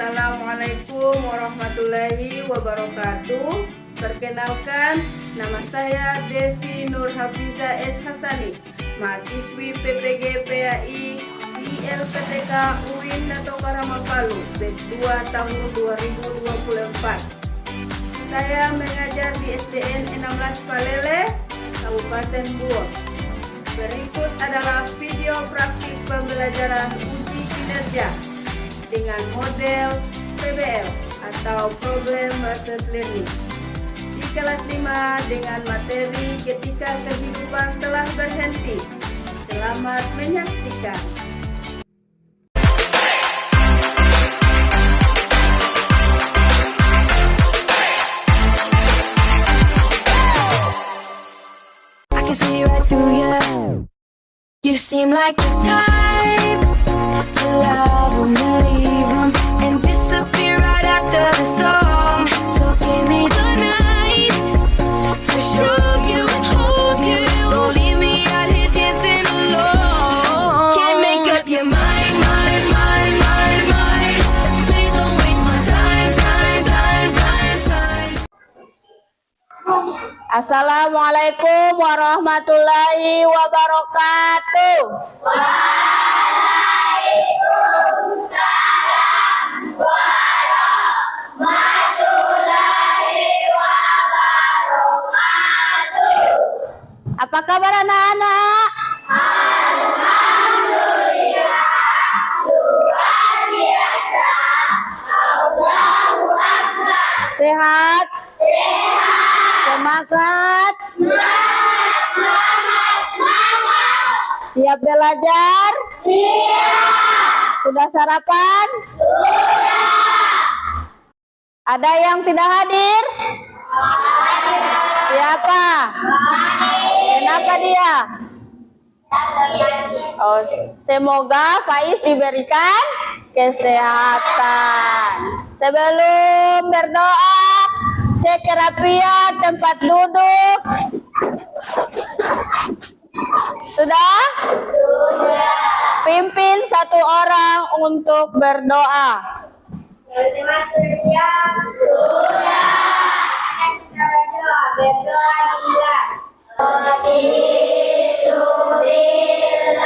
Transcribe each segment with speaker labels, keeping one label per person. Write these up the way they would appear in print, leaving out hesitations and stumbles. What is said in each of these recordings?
Speaker 1: Assalamualaikum warahmatullahi wabarakatuh. Perkenalkan, nama saya Devi Nur Hafiza S. Hasani, mahasiswi PPG PAI di LPTK UIN Dato Karama Palu, batch 2 tahun 2024. Saya mengajar di SDN 16 Palele, Kabupaten Buor. Berikut adalah video praktik pembelajaran uji kinerja dengan model PBL atau Problem Based Learning di kelas 5 dengan materi ketika kehidupan telah berhenti. Selamat menyaksikan.
Speaker 2: I can see right through you. You seem like the type to love 'em and leave 'em and disappear right after the song. So give me the night to show you and hold you. Don't leave me out here dancing alone. Can't make up your mind, mind, mind, mind, mind. Please don't waste my time, time, time, time, time.
Speaker 1: Assalamualaikum warahmatullahi wabarakatuh. Apa kabar anak-anak? Alhamdulillah, luar biasa. Allahu Akbar. Sehat? Sehat. Semangat? Semangat, semangat, semangat. Siap belajar? Siap. Sudah sarapan? Sudah. Ada yang tidak hadir? Siapa? Kenapa dia? Oh, semoga Faiz diberikan kesehatan. Sebelum berdoa, cek kerapian tempat duduk. Sudah? Sudah. Pimpin satu orang untuk berdoa. Siap? Sudah. Kita berdoa juga. Raditu billahi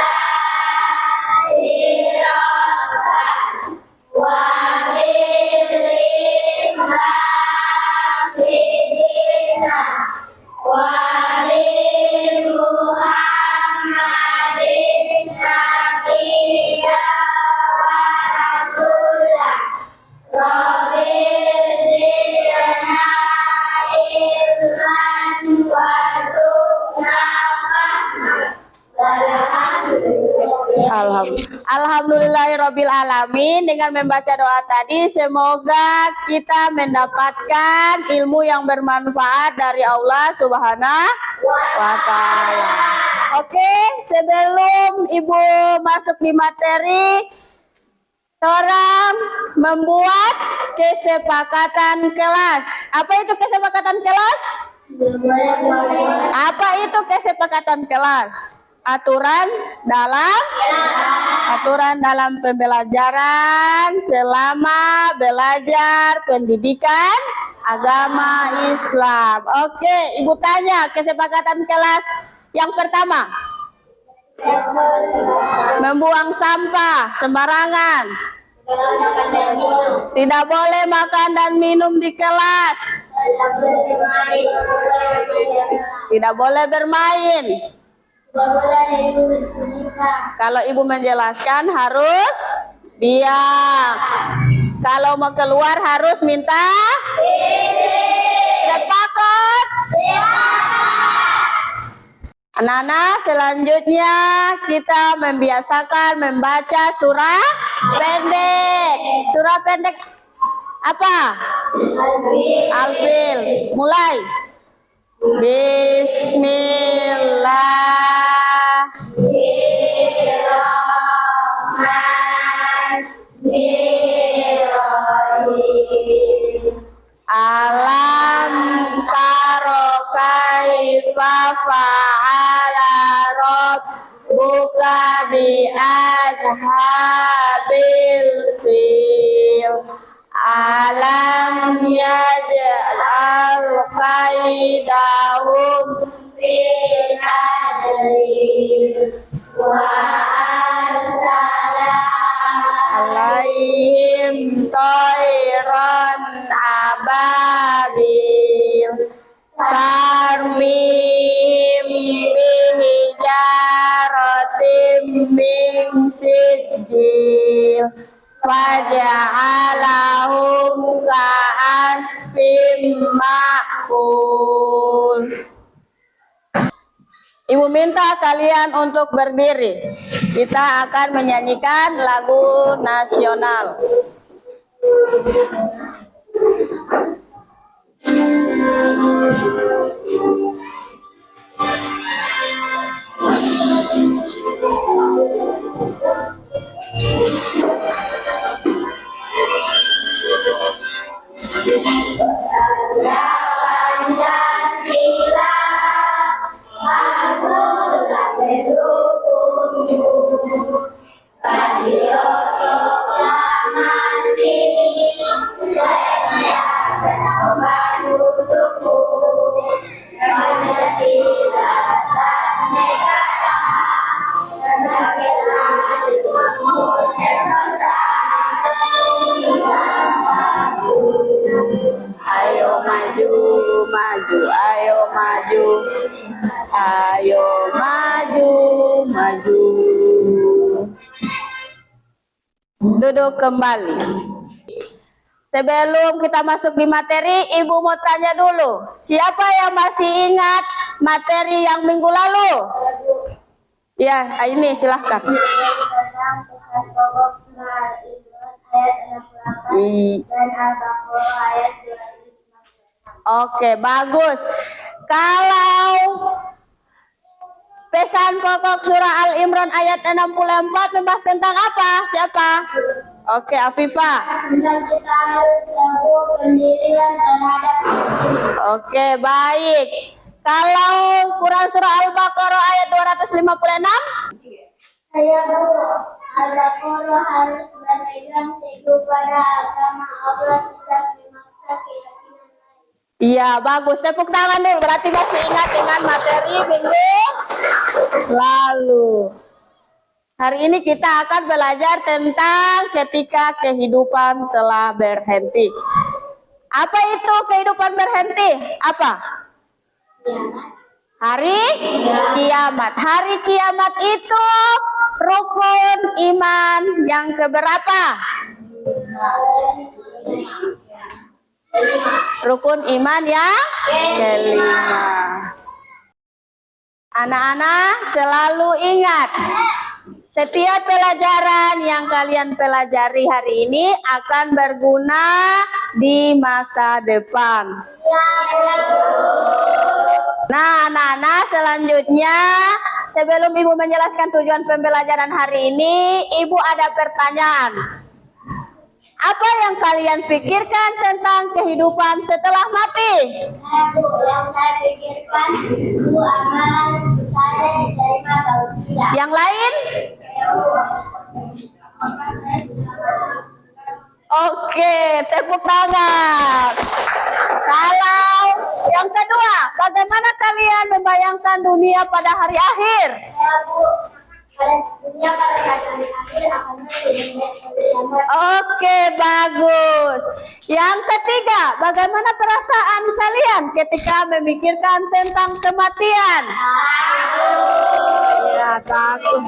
Speaker 1: rabban wa bil islam dinan wa bi Muhammadin nabiyya wa rasulah. Rabbil zidna ilman warzuqna fahma. Alhamdulillahirabbil alamin. Dengan membaca doa tadi, semoga kita mendapatkan ilmu yang bermanfaat dari Allah Subhanahu wa Ta'ala. Oke, sebelum Ibu masuk di materi, orang membuat kesepakatan kelas. Apa itu kesepakatan kelas? Apa itu kesepakatan kelas? Aturan dalam pembelajaran selama belajar pendidikan agama Islam. Oke, Ibu tanya kesepakatan kelas yang pertama. Membuang sampah sembarangan. Tidak boleh makan dan minum di kelas. Tidak boleh bermain. Kalau ibu menjelaskan harus diam. Kalau mau keluar harus minta sepakat. Anak-anak, selanjutnya kita membiasakan membaca surah pendek. Surah pendek apa? Al-Fil. Mulai. Bismillahirrahmanirrahim. Alam taro kaifa fa'ala rabbuka bi ashabil fil. Alam yaj'al kaidahum fil adlin wa arsala alaihim tayran ababil tarmihim bihijaratim min sijil faja'alahum ka'asfim ma'kul. Ibu minta kalian untuk berdiri. Kita akan menyanyikan lagu nasional. Pancasila, akulah pendukungmu. Radio proklamasi, saya berkorban untukmu. Pancasila, sang negara, tegaklah makmur sentosa. Ayo maju, maju, ayo maju, ayo maju, maju. Duduk kembali. Sebelum kita masuk di materi, Ibu mau tanya dulu, siapa yang masih ingat materi yang minggu lalu? Ya, ini silahkan. Dan Al-Baqarah ayat 259. Oke, bagus. Kalau pesan pokok surah Al-Imran ayat 64 membahas tentang apa? Siapa? Oke, Afifah. Tentang kita harus laku pendirian terhadap diri. Oke, baik. Kalau Quran surah Al-Baqarah ayat 256? Saya Al-Baqarah harus berpegang teguh pada agama Allah, tidak memaksa keyakinan lain. Iya, bagus. Tepuk tangan dulu. Berarti masih ingat dengan materi minggu lalu. Hari ini kita akan belajar tentang ketika kehidupan telah berhenti. Apa itu kehidupan berhenti? Apa? Hari kiamat. Hari kiamat itu rukun iman yang keberapa? Rukun iman yang kelima. Anak-anak selalu ingat, setiap pelajaran yang kalian pelajari hari ini akan berguna di masa depan. Nah, anak-anak, selanjutnya sebelum Ibu menjelaskan tujuan pembelajaran hari ini, Ibu ada pertanyaan. Apa yang kalian pikirkan tentang kehidupan setelah mati? Yang saya pikirkan itu amalan saya diterima atau tidak. Yang lain? Oke, tepuk tangan. Kalau yang kedua, bagaimana kalian membayangkan dunia pada hari akhir? Dunia pada hari akhir akan Oke, bagus. Yang ketiga, bagaimana perasaan kalian ketika memikirkan tentang kematian? Ya, takut.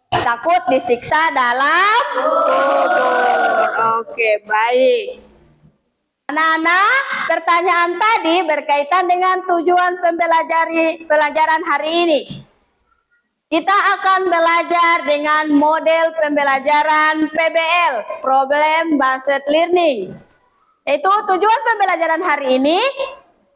Speaker 1: Takut disiksa dalam kubur. Oke, baik. Anak-anak, pertanyaan tadi berkaitan dengan tujuan pembelajaran hari ini. Kita akan belajar dengan model pembelajaran PBL, Problem Based Learning. Itu tujuan pembelajaran hari ini,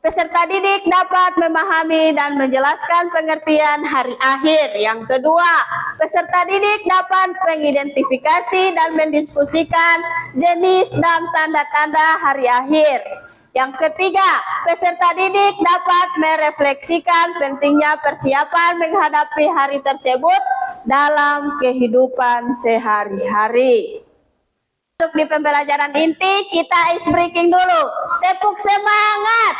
Speaker 1: peserta didik dapat memahami dan menjelaskan pengertian hari akhir. Yang kedua, peserta didik dapat mengidentifikasi dan mendiskusikan jenis dan tanda-tanda hari akhir. Yang ketiga, peserta didik dapat merefleksikan pentingnya persiapan menghadapi hari tersebut dalam kehidupan sehari-hari. Untuk di pembelajaran inti, kita ice breaking dulu. Tepuk semangat.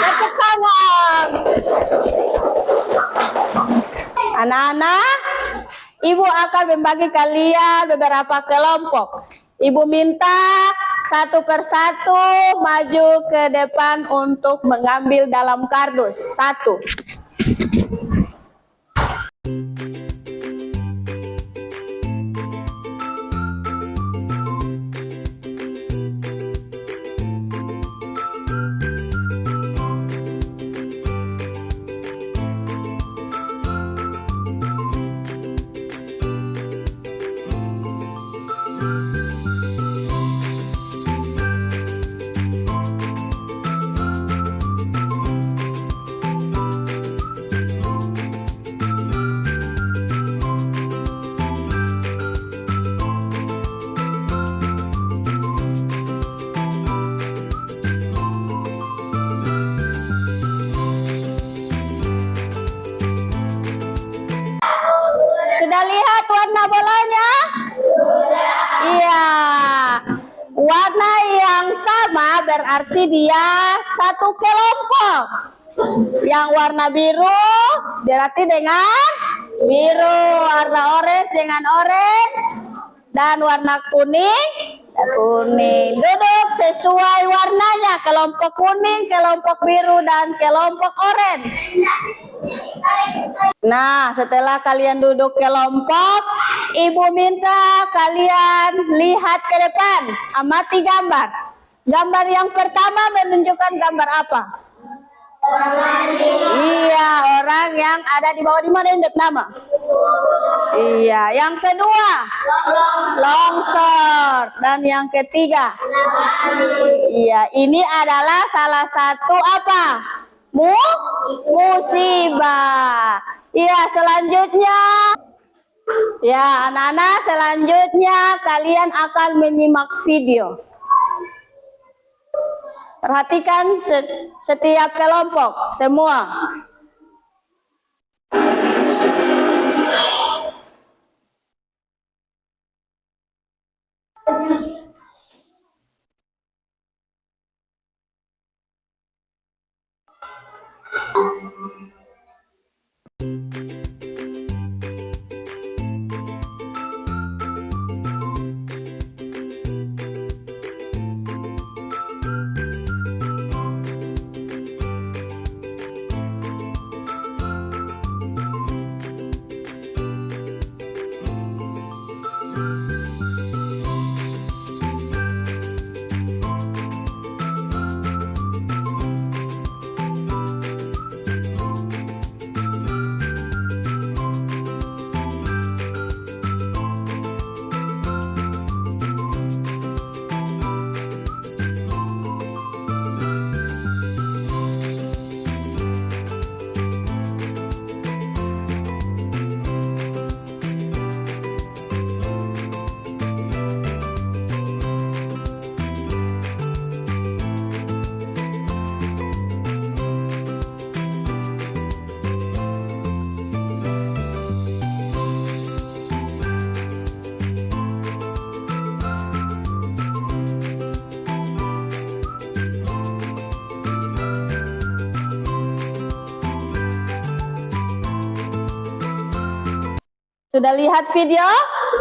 Speaker 1: Tepuk tangan. Anak-anak, Ibu akan membagi kalian beberapa kelompok. Ibu minta satu persatu maju ke depan untuk mengambil dalam kardus. Satu. Sudah lihat warna bolanya? Sudah. Iya. Warna yang sama berarti dia satu kelompok. Yang warna biru berarti dengan biru, warna orange dengan orange, dan warna kuning kuning. Duduk sesuai warnanya, kelompok kuning, kelompok biru, dan kelompok orange. Nah, setelah kalian duduk kelompok, Ibu minta kalian lihat ke depan, amati gambar. Gambar yang pertama menunjukkan gambar apa? Iya, orang yang ada di bawah. Di mana ini nama? Iya, yang kedua longsor, dan yang ketiga iya, ini adalah salah satu apa? Musibah. Iya, selanjutnya ya anak-anak, selanjutnya kalian akan menyimak video. Perhatikan setiap kelompok semua. Sudah lihat video?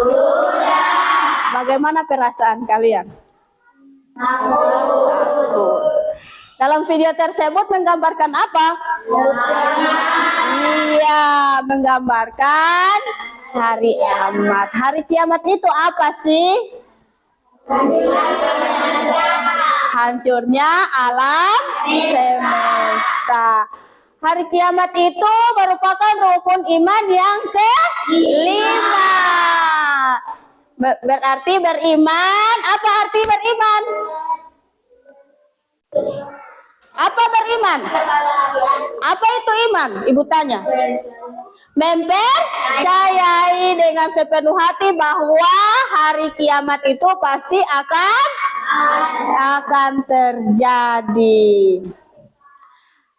Speaker 1: Sudah. Bagaimana perasaan kalian? Takut. Dalam video tersebut menggambarkan apa? Iya, menggambarkan hari kiamat. Hari kiamat itu apa sih? Hancurnya alam semesta. Hari kiamat itu merupakan rukun iman yang kelima. Berarti beriman. Apa arti beriman? Apa beriman? Apa itu iman? Ibu tanya. Mempercayai dengan sepenuh hati bahwa hari kiamat itu pasti akan terjadi.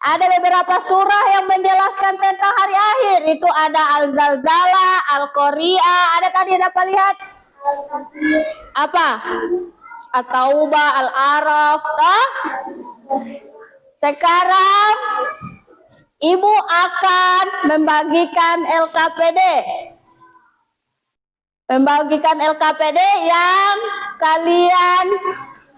Speaker 1: Ada beberapa surah yang menjelaskan tentang hari akhir. Itu ada Al-Zalzalah, Al-Qari'ah. Ada tadi dapat lihat? Apa? At-Taubah, Al-Araf. Sekarang Ibu akan membagikan LKPD. Membagikan LKPD yang kalian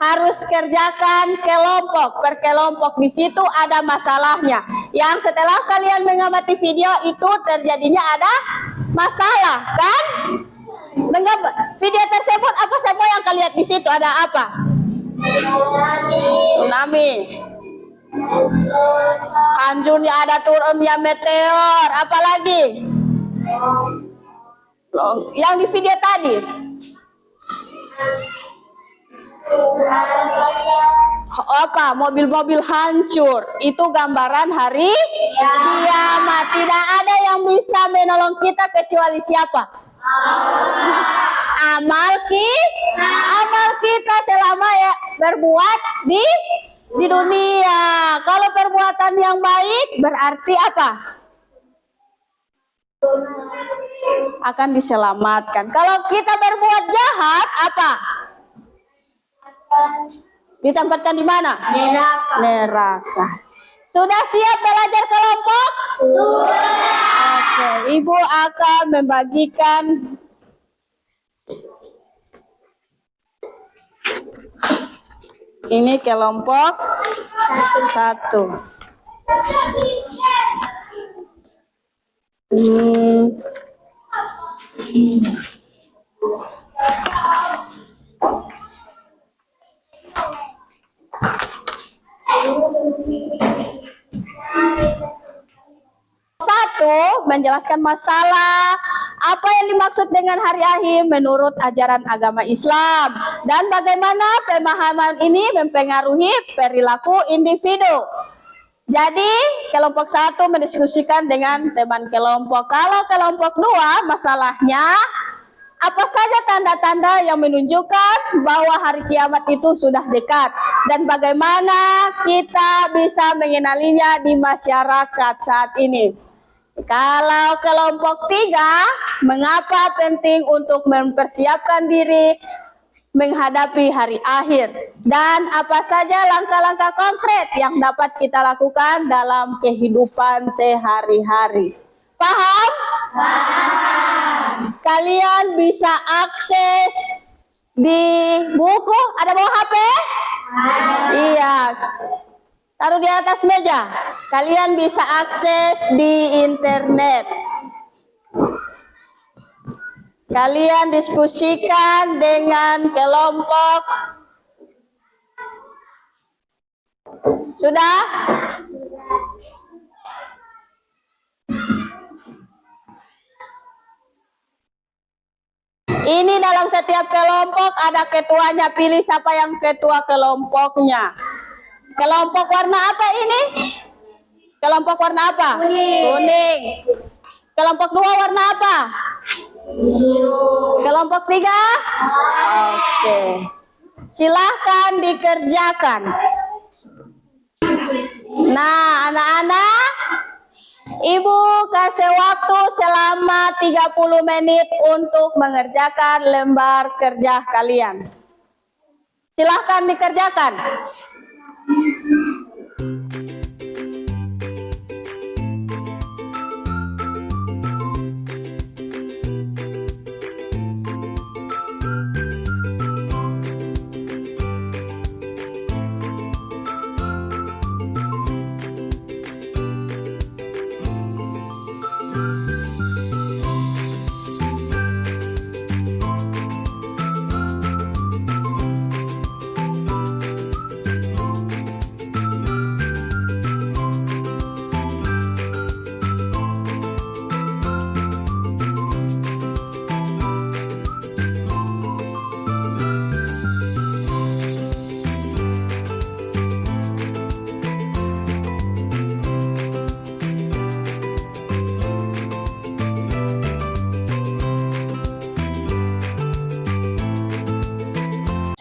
Speaker 1: harus kerjakan kelompok per kelompok. Di situ ada masalahnya. Yang setelah kalian mengamati video itu terjadinya ada masalah, kan? Dengan video tersebut apa semua yang kalian lihat di situ ada apa? Tsunami. Hancurnya ada turunnya meteor. Apalagi? Yang di video tadi. Apa? Mobil-mobil hancur. Itu gambaran hari kiamat. Tidak ada yang bisa menolong kita kecuali siapa? Amal kita selama ya berbuat di dunia. Kalau perbuatan yang baik berarti apa? Akan diselamatkan. Kalau kita berbuat jahat apa? Ditempatkan di mana? Neraka. Sudah siap belajar kelompok? Oke, Ibu akan membagikan ini kelompok 1. Satu, menjelaskan masalah apa yang dimaksud dengan hari akhir menurut ajaran agama Islam dan bagaimana pemahaman ini mempengaruhi perilaku individu. Jadi kelompok 1 mendiskusikan dengan teman kelompok. Kalau kelompok 2 masalahnya apa saja tanda-tanda yang menunjukkan bahwa hari kiamat itu sudah dekat dan bagaimana kita bisa mengenalinya di masyarakat saat ini. Kalau kelompok 3, mengapa penting untuk mempersiapkan diri menghadapi hari akhir dan apa saja langkah-langkah konkret yang dapat kita lakukan dalam kehidupan sehari-hari. Paham? Paham. Kalian bisa akses di buku. Ada bawa HP? Iya. Taruh di atas meja. Kalian bisa akses di internet. Kalian diskusikan dengan kelompok. Sudah? Ini dalam setiap kelompok ada ketuanya. Pilih siapa yang ketua kelompoknya. Kelompok warna apa ini? Kelompok warna apa? Kuning. Kelompok 2 warna apa? Biru. Kelompok 3? Oke. Silahkan dikerjakan. Nah, anak-anak, Ibu kasih waktu selama 30 menit untuk mengerjakan lembar kerja kalian. Silahkan dikerjakan.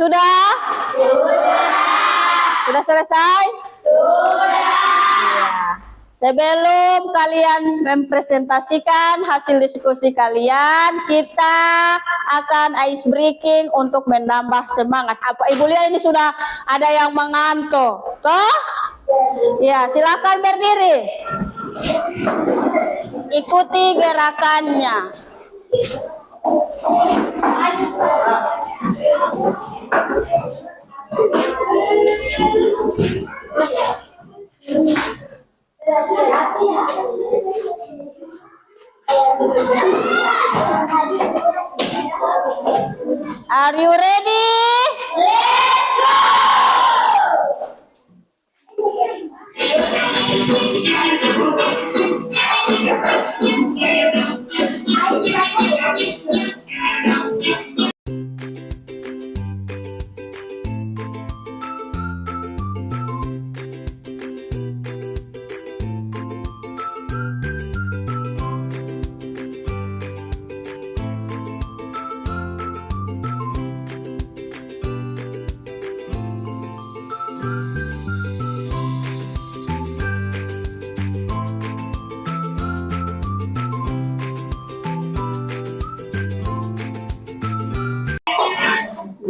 Speaker 1: Sudah? Sudah selesai? Sudah. Sebelum kalian mempresentasikan hasil diskusi kalian, kita akan ice breaking untuk menambah semangat. Apa Ibu lihat ini sudah ada yang mengantuk? Toh? Ya, silakan berdiri. Ikuti gerakannya. Are you ready? Let's go!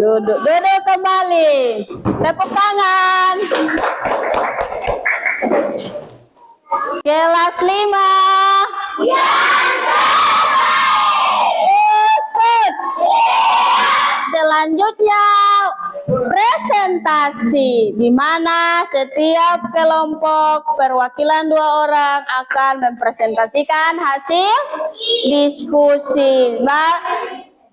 Speaker 1: Duduk kembali. Tepuk tangan. Kelas 5. Ikut. Selanjutnya presentasi, di mana setiap kelompok perwakilan 2 orang akan mempresentasikan hasil diskusi.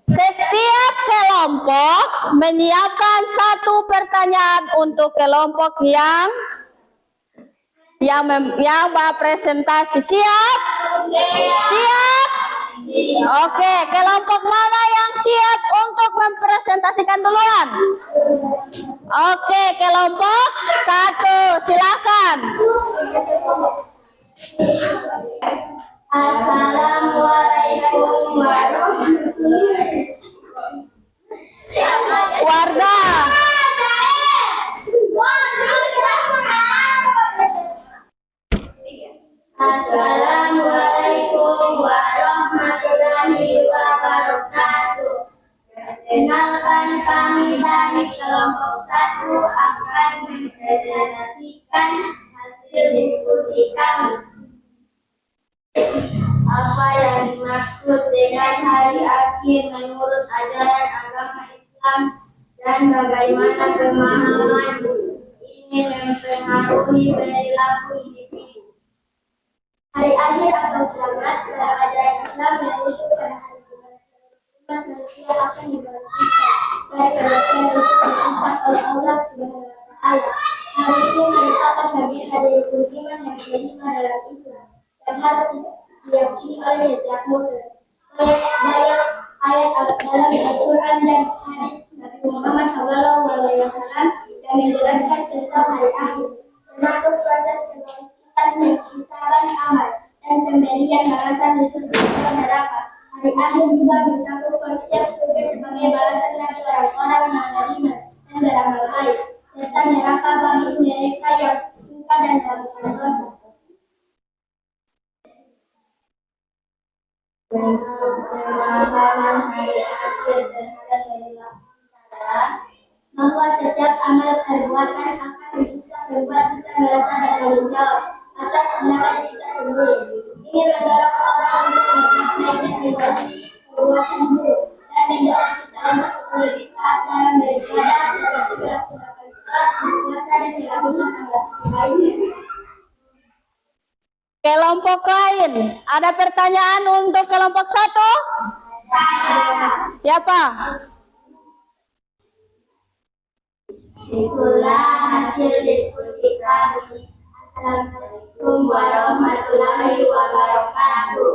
Speaker 1: Setiap kelompok menyiapkan 1 pertanyaan untuk kelompok yang berpresentasi. Siap? Siap? Oke, kelompok mana yang siap untuk mempresentasikan duluan? Oke, kelompok 1, silakan. Assalamualaikum warahmatullahi wabarakatuh. Warga. Assalamualaikum warahmatullahi wabarakatuh. Perkenalkan, kami dari kelompok 1 akan mempresentasikan hasil diskusi kami. Apa yang dimaksud dengan hari akhir menurut ajaran agama Islam dan bagaimana pemahaman ini mempengaruhi perilaku individu. Hari akhir atau kiamat dalam ajaran Islam menunjukkan hari umat manusia akan dibangkitkan dari kematian untuk berpisah oleh Allah Subhanahu wa Ta'ala. Hari ini merupakan bagian dari rukun iman yang kelima dalam Islam dan harus diyakini oleh setiap muslim. Banyak ayat dalam Al-Quran dan hadis Nabi Muhammad SAW yang menjelaskan tentang hari akhir, termasuk proses kebangkitan dan kisaran amal dan pemberian balasan di surga dan neraka. Hari akhir juga mencakup konsep surga sebagai balasan bagi orang-orang yang beriman dan beramal baik, serta neraka bagi mereka yang suka dan melakukan dosa. Pemahaman hari akhir terhadap perilaku adalah bahwa setiap amal perbuatan akan bisa berbuat kita merasa bertanggung jawab atas tindakan kita sendiri. Ini mendorong orang untuk berbaik dan menjauhi perbuatan buruk dan mendorong kita untuk lebih taat dalam beribadah seperti melaksanakan sholat, berpuasa dan melakukan amal lainnya. Kelompok lain, ada pertanyaan untuk kelompok 1? Siapa? Itulah hasil diskusi kami. Assalamualaikum warahmatullahi wabarakatuh.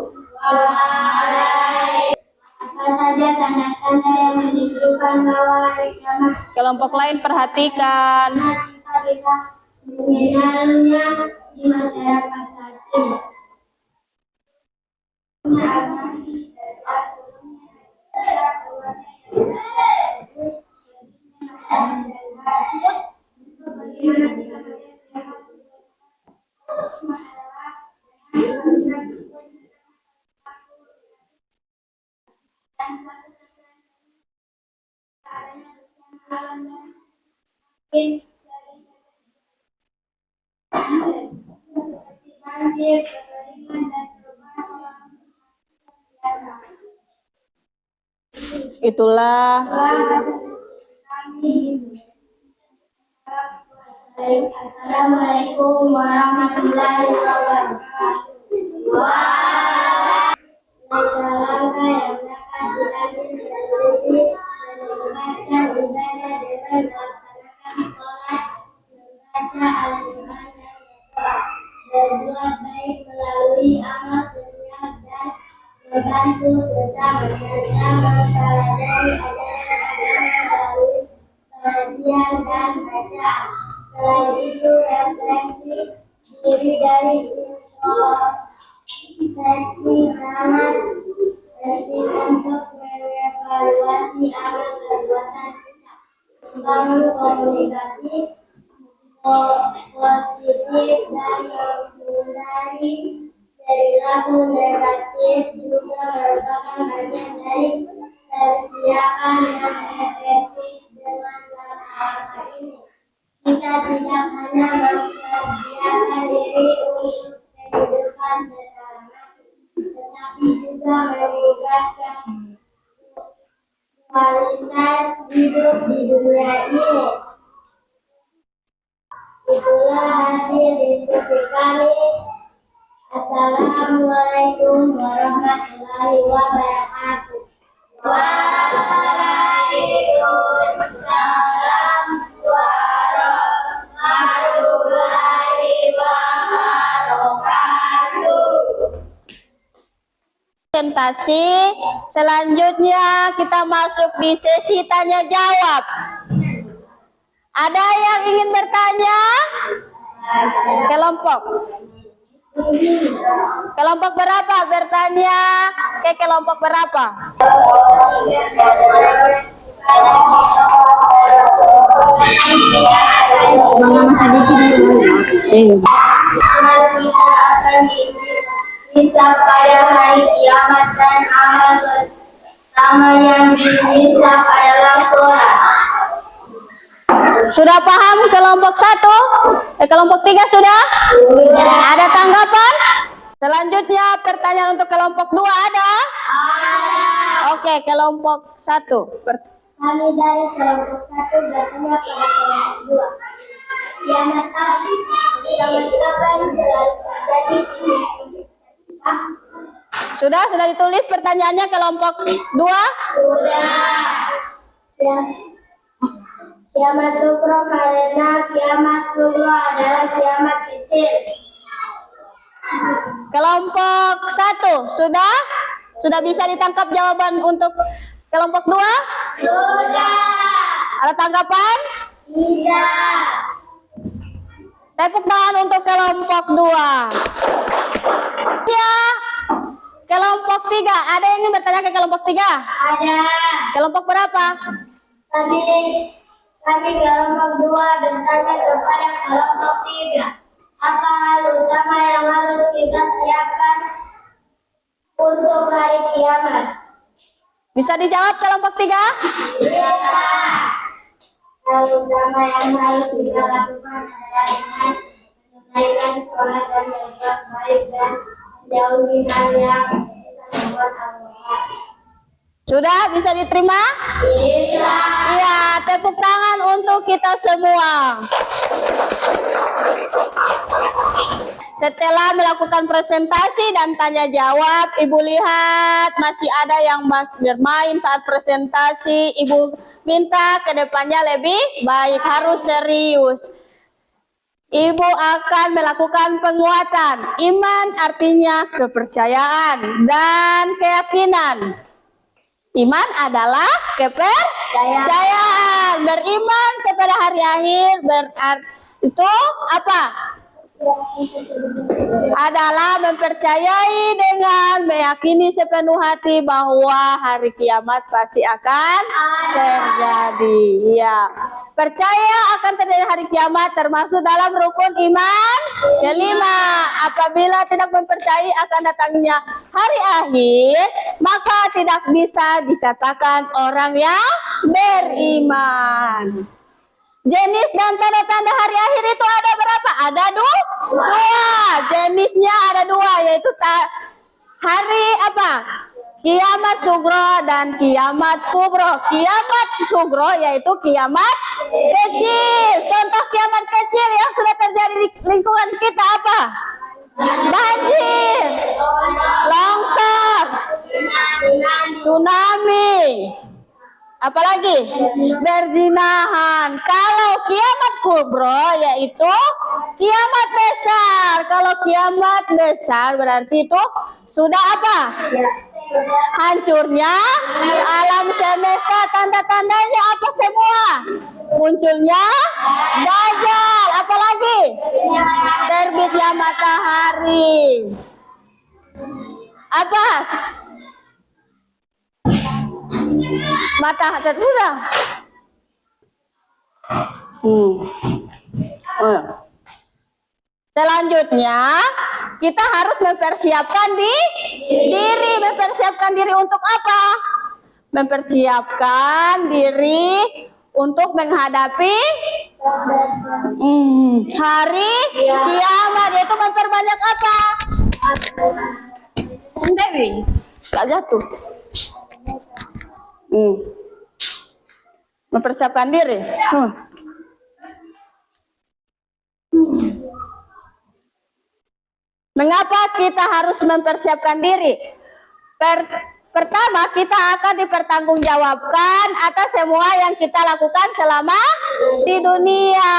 Speaker 1: Apa saja tanda-tanda yang menunjukkan bahwa hari kiamat? Kelompok lain perhatikan. Kita bisa mengenalnya di masyarakat saat ini. Itulah.
Speaker 2: Assalamualaikum warahmatullahi wabarakatuh. Langkah yang dapat diambil dari meningkatkan ibadah dengan melaksanakan sholat, membaca Al-Quran dan berbuat baik melalui amal sosial dan membantu sesama serta mempelajari ajaran agama melalui pengajian dan bacaan. Selain itu, refleksi diri dari introspeksi sangat penting untuk mengevaluasi amal perbuatan kita, membangun komunikasi positif dan menghindari perilaku negatif juga merupakan bagian dari persiapan yang efektif. Dengan langkah ini kita tidak hanya mempersiapkan diri untuk kehidupan setelah mati, tetapi juga meningkatkan kualitas hidup di dunia ini. Itulah hasil diskusi kami. Assalamualaikum warahmatullahi wabarakatuh. Waalaikumsalam warahmatullahi wabarakatuh.
Speaker 1: Presentasi. Selanjutnya kita masuk di sesi tanya jawab. Ada yang ingin bertanya? Kelompok. Kelompok berapa bertanya? Kelompok berapa?
Speaker 2: Bisa pada hari kiamat dan amal pertama yang bisa adalah sholat.
Speaker 1: Sudah paham kelompok 1? Kelompok 3 sudah? Sudah. Ada tanggapan? Selanjutnya pertanyaan untuk kelompok 2 ada? Ada. Oke, kelompok 1.
Speaker 2: Kami dari kelompok 1 bertanya pada kelompok 2. Kiamat kapan selalu terjadi?
Speaker 1: Sudah ditulis pertanyaannya kelompok 2?
Speaker 2: Sudah. Kiamat sugro karena kiamat sugro adalah kiamat kecil.
Speaker 1: Kelompok 1 sudah? Sudah bisa ditangkap jawaban untuk kelompok 2?
Speaker 2: Sudah.
Speaker 1: Ada tanggapan?
Speaker 2: Tidak.
Speaker 1: Tepuk tangan untuk kelompok 2. Ya. Kelompok 3. Ada yang ingin bertanya ke kelompok 3?
Speaker 2: Ada.
Speaker 1: Kelompok berapa?
Speaker 2: Kami kelompok 2 bertanya kepada kelompok 3. Apa hal utama yang harus kita siapkan untuk hari kiamat?
Speaker 1: Bisa dijawab kelompok 3?
Speaker 2: Bisa. Hal utama yang harus kita lakukan adalah dengan menunaikan sholat dan berbuat baik dan menjauhi hal yang bisa membuat Allah.
Speaker 1: Sudah bisa diterima?
Speaker 2: Bisa.
Speaker 1: Iya, tepuk tangan untuk kita semua. Setelah melakukan presentasi dan tanya jawab, Ibu lihat masih ada yang bermain saat presentasi. Ibu minta ke depannya lebih baik, harus serius. Ibu akan melakukan penguatan. Iman artinya kepercayaan dan keyakinan. Iman adalah kepercayaan. Beriman kepada hari akhir berarti itu apa? adalah mempercayai dengan meyakini sepenuh hati bahwa hari kiamat pasti akan terjadi. Ya, percaya akan terjadi hari kiamat termasuk dalam rukun iman kelima. Apabila tidak mempercayai akan datangnya hari akhir, maka tidak bisa dikatakan orang yang beriman. Jenis dan tanda-tanda hari akhir itu ada berapa? Ada dua. Jenisnya ada dua, yaitu hari apa? Kiamat sugro dan kiamat kubro. Kiamat sugro yaitu kiamat kecil. Contoh kiamat kecil yang sudah terjadi di lingkungan kita apa? Banjir, longsor, tsunami. Apalagi berzinahan. Kalau kiamat kubro yaitu kiamat besar. Kalau kiamat besar berarti itu sudah apa? Hancurnya alam semesta. Tanda-tandanya apa semua? Munculnya Dajjal. Apalagi terbitnya matahari. Apa? Mata sudah. Selanjutnya kita harus mempersiapkan diri. Mempersiapkan diri untuk apa? Mempersiapkan diri untuk menghadapi hari kiamat, yaitu memperbanyak apa? Dewi, gak jatuh. Mempersiapkan diri. Mengapa kita harus mempersiapkan diri? Pertama, kita akan dipertanggungjawabkan atas semua yang kita lakukan selama di dunia.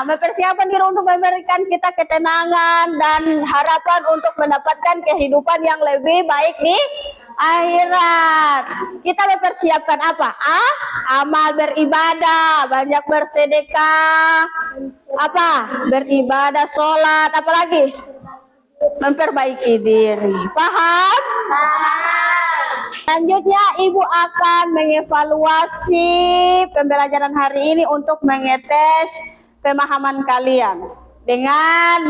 Speaker 1: Mempersiapkan diri untuk memberikan kita ketenangan dan harapan untuk mendapatkan kehidupan yang lebih baik di akhirat. Kita mempersiapkan apa? Amal beribadah, banyak bersedekah, apa? Beribadah, sholat, apalagi? Memperbaiki diri. Paham? Selanjutnya Ibu akan mengevaluasi pembelajaran hari ini untuk mengetes pemahaman kalian dengan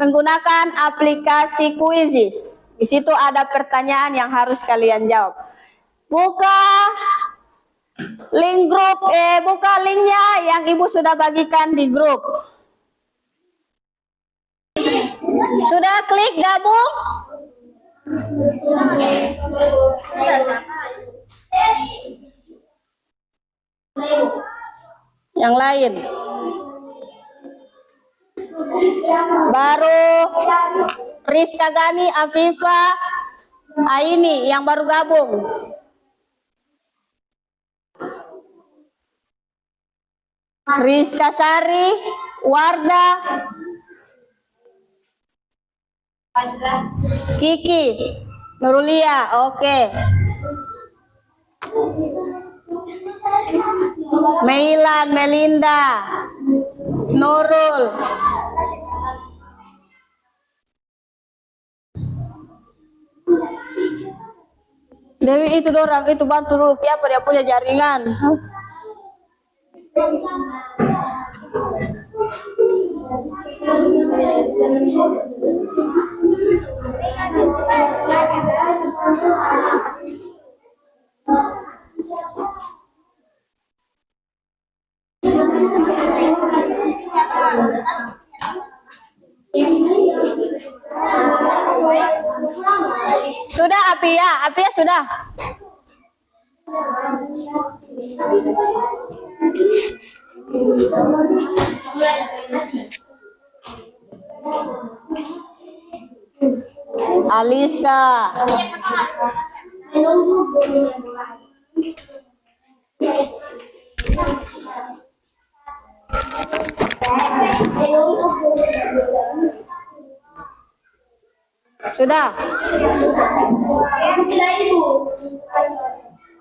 Speaker 1: menggunakan aplikasi Quizizz. Di situ ada pertanyaan yang harus kalian jawab. Buka link grup, buka linknya yang Ibu sudah bagikan di grup. Sudah klik gabung? Yang lain baru Rizka Gani, Afifa, Aini yang baru gabung. Rizka Sari, Warda, Kiki, Nurulia, oke. Meilan, Melinda, Nurul. Dewi itu dorang, itu bantu dulu siapa dia punya jaringan. Sudah Apia sudah. Aliska. Sudah.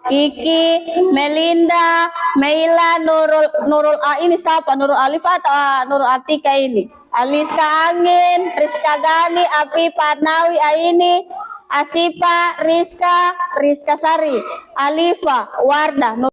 Speaker 1: Kiki, Melinda, Meila, Nurul A ini siapa? Nurul Alif atau Nurul Atika ini? Aliska Angin, Rizka Gani, Afifa, Nawi, Aini, Asifa, Rizka Sari, Alifa, Wardah.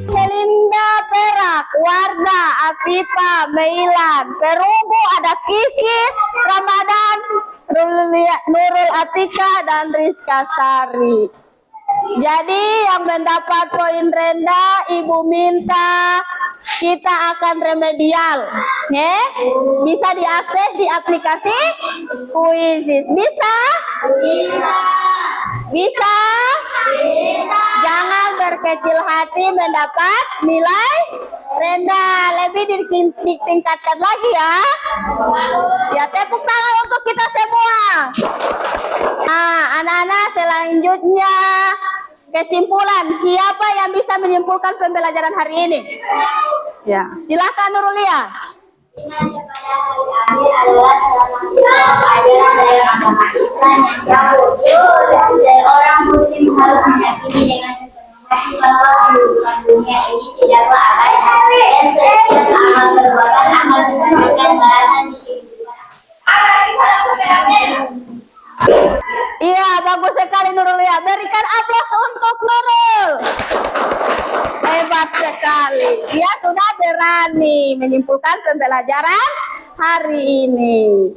Speaker 1: Melinda, Perak, Wardah, Afifa, Meilan, Perunggu, ada Kikis, Ramadan, Nurul Atika, dan Rizka Sari. Jadi yang mendapat poin rendah, Ibu minta kita akan remedial. Bisa diakses di aplikasi Kuisis. Bisa? Bisa. Bisa? Bisa. Jangan berkecil hati mendapat nilai rendah. Lebih ditingkatkan lagi ya. Ya, tepuk tangan untuk kita semua. Nah, anak-anak, selanjutnya kesimpulan. Siapa yang bisa menyimpulkan pembelajaran hari ini? Ya, silakan Nurulia.
Speaker 3: Iman kepada hari akhir adalah salah satu ajaran dari agama Islam yang sahih. Seorang muslim harus meyakini dengan sepenuh hati bahwa kehidupan dunia ini tidaklah abadi dan setiap amal perbuatan akan mendapatkan balasan di kehidupan.
Speaker 1: Iya, bagus sekali Nurulia. Berikan aplaus untuk Nurul. Hebat sekali. Dia sudah berani menyimpulkan pembelajaran hari ini.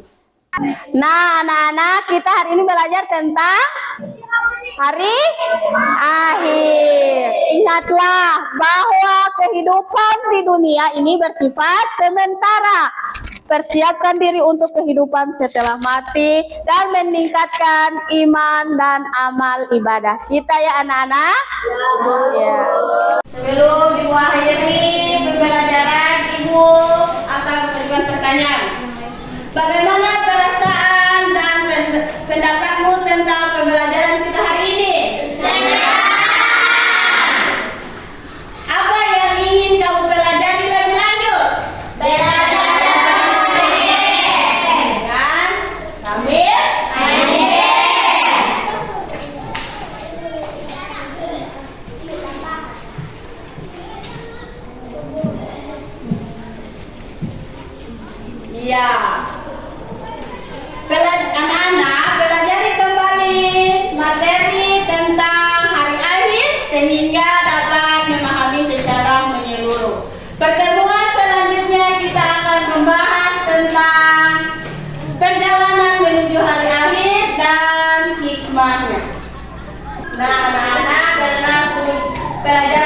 Speaker 1: Nah, anak-anak, kita hari ini belajar tentang hari akhir. Ingatlah bahwa kehidupan di dunia ini bersifat sementara. Persiapkan diri untuk kehidupan setelah mati dan meningkatkan iman dan amal ibadah kita ya anak-anak. Ya. Sebelum Ibu akhiri pembelajaran, Ibu akan mengajukan pertanyaan. Bagaimana perasaan dan pendapatmu tentang pembelajaran kita hari ini? Apa yang ingin kamu pelajari lebih lanjut? Iya. Anak-anak, pelajari kembali materi tentang hari akhir sehingga dapat memahami secara menyeluruh. Pertemuan selanjutnya kita akan membahas tentang perjalanan menuju hari akhir dan hikmahnya. Nah, anak-anak, karena pelajaran